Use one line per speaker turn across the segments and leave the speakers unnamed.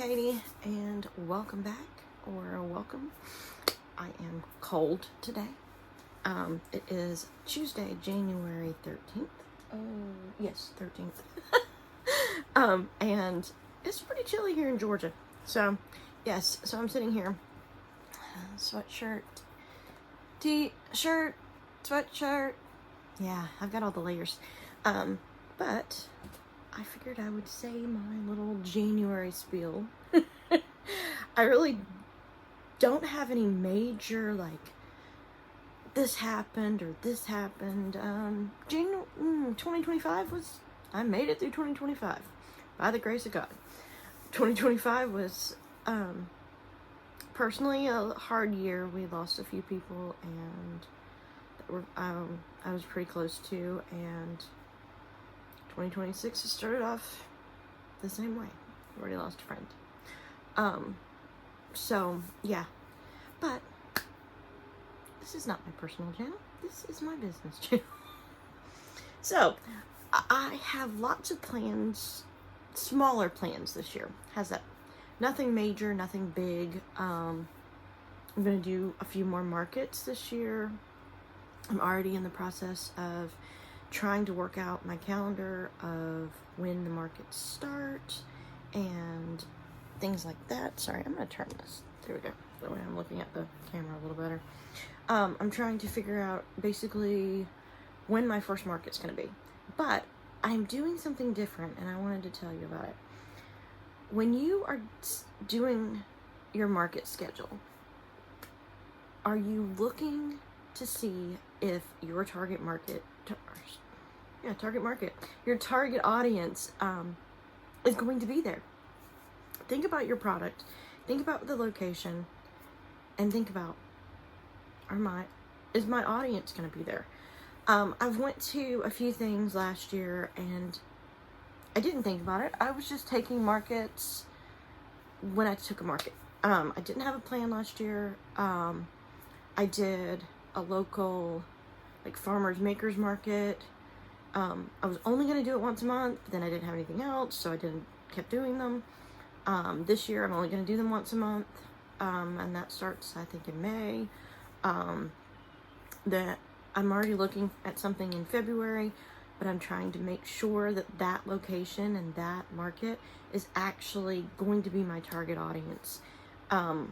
Katie, and welcome back, or welcome. I am cold today. It is Tuesday, January 13th. Oh, yes, 13th. And it's pretty chilly here in Georgia. So, yes, so I'm sitting here, sweatshirt, t-shirt, sweatshirt. Yeah, I've got all the layers. But I figured I would say my little January spiel. I really don't have any major, like, this happened or this happened. 2025 was, I made it through 2025 by the grace of God. 2025 was, personally a hard year. We lost a few people and that were, I was pretty close to, and 2026 has started off the same way. I've already lost a friend. So, yeah. But this is not my personal channel. This is my business channel. So, I have lots of plans, smaller plans this year. How's that? Nothing major, nothing big. I'm going to do a few more markets this year. I'm already in the process of trying to work out my calendar of when the markets start and things like that. Sorry, I'm going to turn this. There we go. That way I'm looking at the camera a little better. I'm trying to figure out basically when my first market's going to be. But I'm doing something different, and I wanted to tell you about it. When you are doing your market schedule, are you looking to see if your target market, your target audience is going to be there? Think about your product, think about the location, and think about, is my audience going to be there? I've went to a few things last year and I didn't think about it. I was just taking markets when I took a market. I didn't have a plan last year. I did a local, like, farmers makers market. I was only going to do it once a month, but then I didn't have anything else, so I kept doing them. This year I'm only going to do them once a month, and that starts, I think, in May. That I'm already looking at something in February, but I'm trying to make sure that that location and that market is actually going to be my target audience. I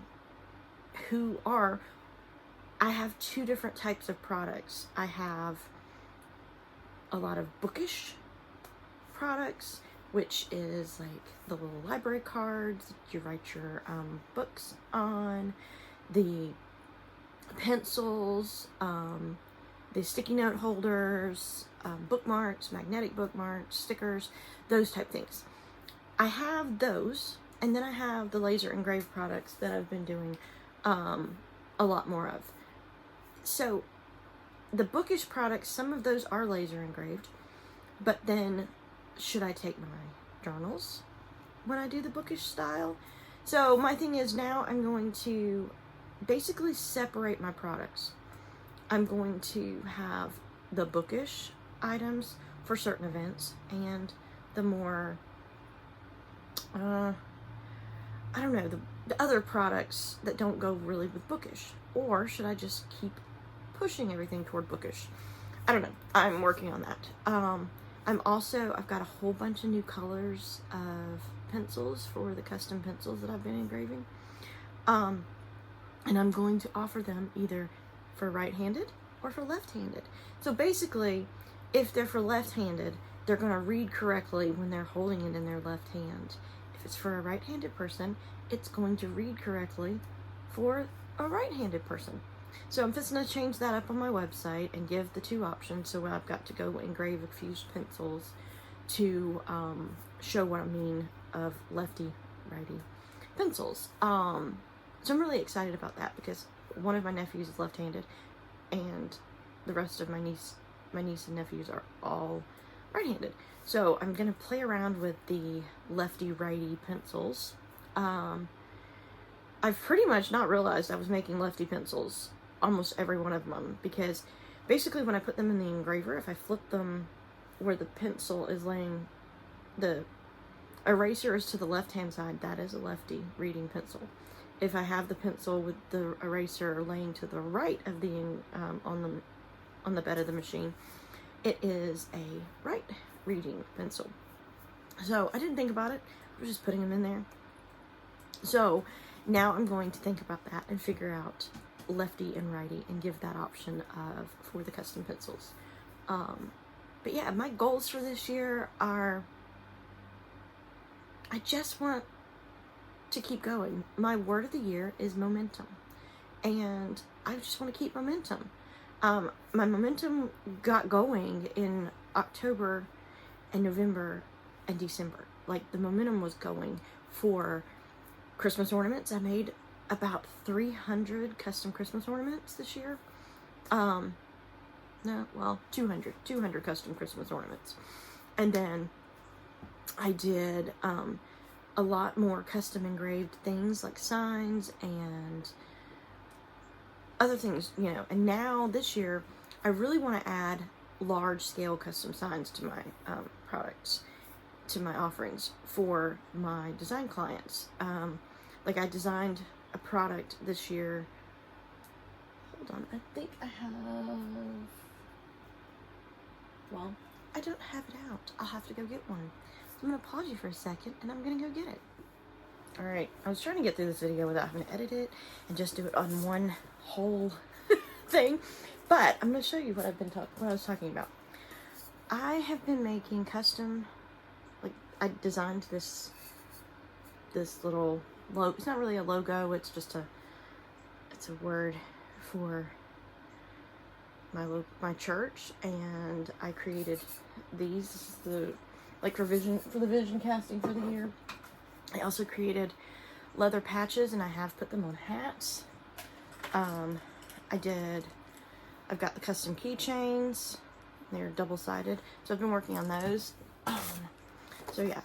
have two different types of products. I have a lot of bookish products, which is like the little library cards that you write your books on, the pencils, the sticky note holders, bookmarks, magnetic bookmarks, stickers, those type things. I have those, and then I have the laser engraved products that I've been doing a lot more of. So the bookish products, some of those are laser engraved, but then should I take my journals when I do the bookish style? So my thing is, now I'm going to basically separate my products. I'm going to have the bookish items for certain events and the more, the other products that don't go really with bookish. Or should I just keep pushing everything toward bookish? I don't know. I'm working on that. I've got a whole bunch of new colors of pencils for the custom pencils that I've been engraving. And I'm going to offer them either for right-handed or for left-handed. So basically, if they're for left-handed, they're going to read correctly when they're holding it in their left hand. If it's for a right-handed person, it's going to read correctly for a right-handed person. So I'm just going to change that up on my website and give the two options. So I've got to go engrave a few pencils to show what I mean of lefty-righty pencils. So I'm really excited about that because one of my nephews is left-handed and the rest of my niece and nephews are all right-handed. So I'm going to play around with the lefty-righty pencils. I've pretty much not realized I was making lefty pencils, almost every one of them, because basically when I put them in the engraver, if I flip them where the pencil is laying, the eraser is to the left-hand side. That is a lefty reading pencil. If I have the pencil with the eraser laying to the right of the on the bed of the machine, it is a right reading pencil. So I didn't think about it. I was just putting them in there. So now I'm going to think about that and figure out lefty and righty and give that option for the custom pencils. But yeah, my goals for this year are, I just want to keep going. My word of the year is momentum, and I just want to keep momentum. My momentum got going in October and November and December. Like, the momentum was going for Christmas ornaments. I made about 300 custom Christmas ornaments this year. 200 custom Christmas ornaments. And then I did a lot more custom engraved things like signs and other things, and now this year I really want to add large scale custom signs to my products, to my offerings for my design clients. Like, I designed a product this year. Hold on, I think I don't have it out. I'll have to go get one. So I'm going to pause you for a second and I'm going to go get it. Alright, I was trying to get through this video without having to edit it and just do it on one whole thing. But I'm going to show you what I was talking about. I have been making custom, like, I designed this little logo. It's not really a logo, it's just it's a word for my church, and I created these, for the vision casting for the year. I also created leather patches, and I have put them on hats. I've got the custom keychains. They're double-sided, so I've been working on those.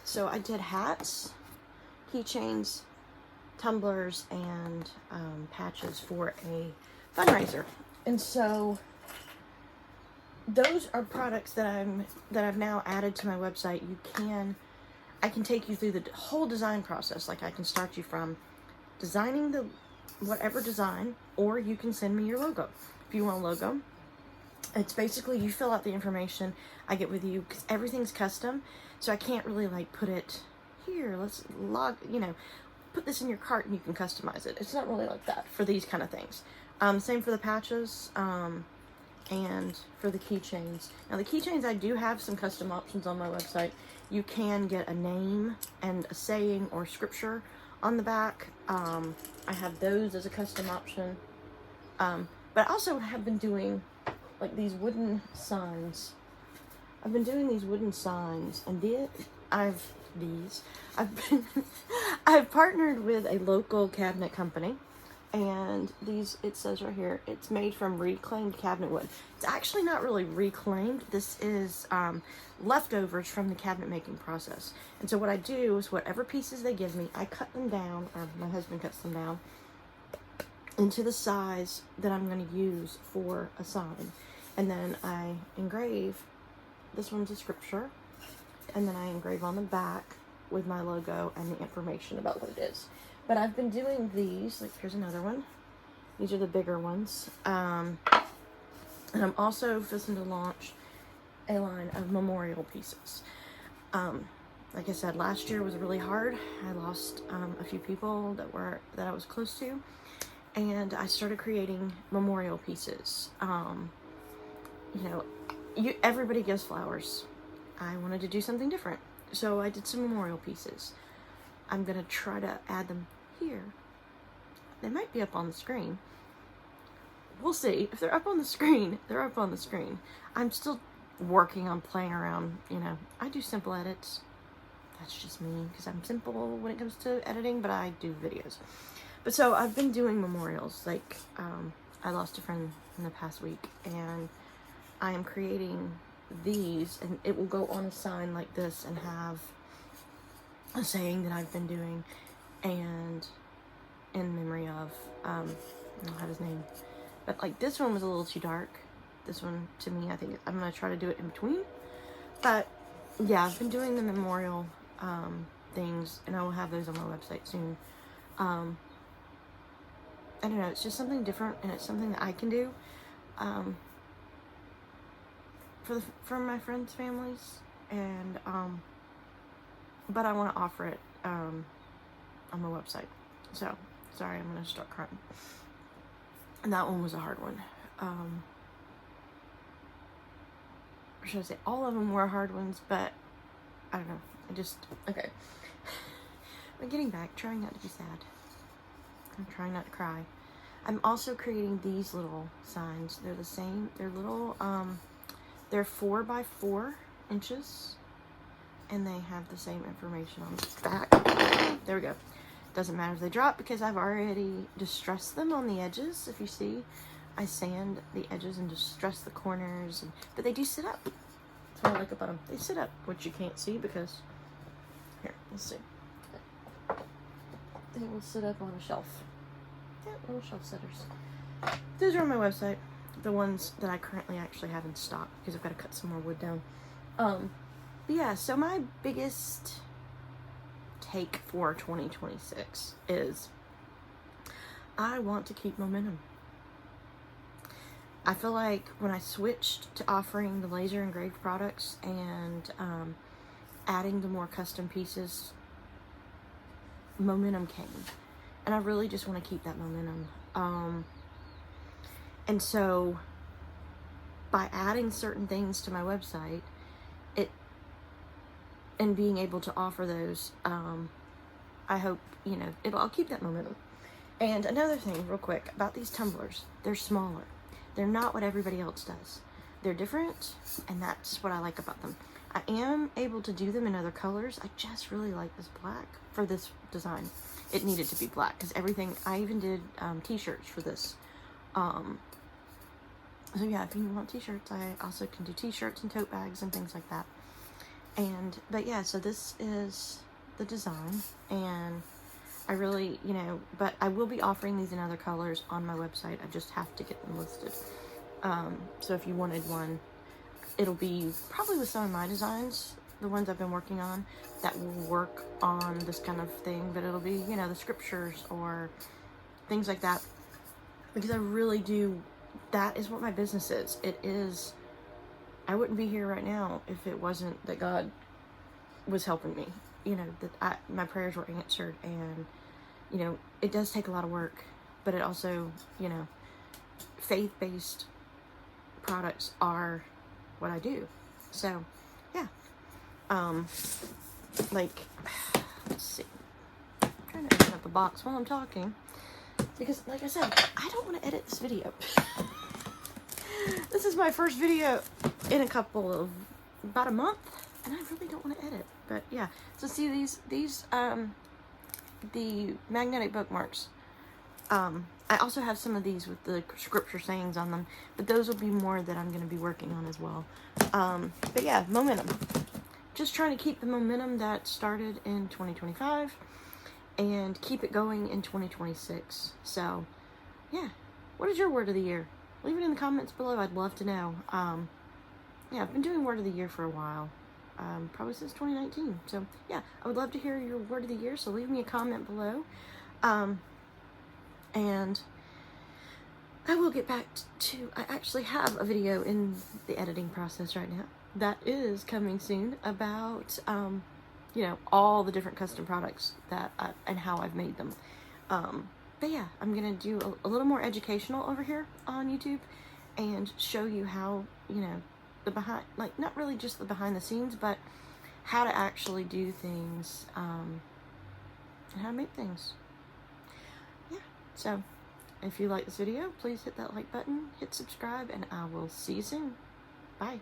So I did hats, keychains, tumblers, and patches for a fundraiser. And so those are products that I've now added to my website. I can take you through the whole design process. Like, I can start you from designing whatever design, or you can send me your logo. If you want a logo, it's basically, you fill out the information, I get with you, because everything's custom, so I can't really put it here, let's put this in your cart and you can customize it. It's not really like that for these kind of things. Same for the patches, and for the keychains. Now, the keychains, I do have some custom options on my website. You can get a name and a saying or scripture on the back. I have those as a custom option. But I also have been doing these wooden signs. I've been doing these wooden signs, and I've partnered with a local cabinet company, and it says right here, it's made from reclaimed cabinet wood. It's actually not really reclaimed. This is leftovers from the cabinet making process. And so what I do is, whatever pieces they give me, I cut them down, or my husband cuts them down, into the size that I'm going to use for a sign. And then I engrave, this one's a scripture, and then I engrave on the back with my logo and the information about what it is. But I've been doing these, here's another one. These are the bigger ones. And I'm also fixing to launch a line of memorial pieces. Like I said, last year was really hard. I lost a few people that I was close to. And I started creating memorial pieces. Everybody gives flowers. I wanted to do something different, so I did some memorial pieces. I'm gonna try to add them here. They might be up on the screen. We'll see. If they're up on the screen, they're up on the screen. I'm still working on playing around. I do simple edits. That's just me, because I'm simple when it comes to editing, but I do videos. But so I've been doing memorials. I lost a friend in the past week, and I am creating these, and it will go on a sign like this and have a saying that I've been doing, and in memory of, I don't have his name, but this one was a little too dark. This one, to me, I think I'm going to try to do it in between. But yeah, I've been doing the memorial things, and I will have those on my website soon. I don't know, it's just something different, and it's something that I can do for my friends' families, and but I want to offer it on my website. So sorry, I'm gonna start crying. And that one was a hard one. Or should I say all of them were hard ones, but I don't know. Okay. I'm getting back, trying not to be sad. I'm trying not to cry. I'm also creating these little signs. They're the same. They're little, they're 4 by 4 inches. And they have the same information on the back. There we go. Doesn't matter if they drop because I've already distressed them on the edges. If you see, I sand the edges and distress the corners. But they do sit up. That's what I like about them. They sit up, which you can't see because... Here, let's see. They will sit up on a shelf. Yeah, little shelf setters. Those are on my website. The ones that I currently actually have in stock because I've got to cut some more wood down. But yeah, so my biggest take for 2026 is I want to keep momentum. I feel like when I switched to offering the laser engraved products and adding the more custom pieces, momentum came. And I really just want to keep that momentum. And so by adding certain things to my website, and being able to offer those, I hope, I'll keep that momentum. And another thing real quick about these tumblers, they're smaller. They're not what everybody else does. They're different, and that's what I like about them. I am able to do them in other colors. I just really like this black for this design. It needed to be black because everything, I even did t-shirts for this. So yeah, if you want t-shirts, I also can do t-shirts and tote bags and things like that. But yeah, so this is the design, and I really, but I will be offering these in other colors on my website. I just have to get them listed. So if you wanted one, it'll be probably with some of my designs, the ones I've been working on, that will work on this kind of thing, but it'll be, the scriptures or things like that, because I really do, that is what my business is. It is, I wouldn't be here right now if it wasn't that God was helping me, that my prayers were answered, and, it does take a lot of work, but it also, faith-based products are what I do. So, yeah. Let's see. I'm trying to open up a box while I'm talking, because, like I said, I don't want to edit this video. This is my first video in about a month, and I really don't want to edit. But yeah, so see these the magnetic bookmarks. I also have some of these with the scripture sayings on them, but those will be more that I'm going to be working on as well. But yeah, momentum. Just trying to keep the momentum that started in 2025 and keep it going in 2026. So yeah, what is your word of the year? Leave it in the comments below. I'd love to know. Yeah, I've been doing word of the year for a while. Probably since 2019. So yeah, I would love to hear your word of the year. So leave me a comment below. And I will get back to, I actually have a video in the editing process right now that is coming soon about, all the different custom products and how I've made them. But yeah, I'm going to do a little more educational over here on YouTube and show you how, the behind, not really just the behind the scenes, but how to actually do things, and how to make things. Yeah, so if you like this video, please hit that like button, hit subscribe, and I will see you soon. Bye.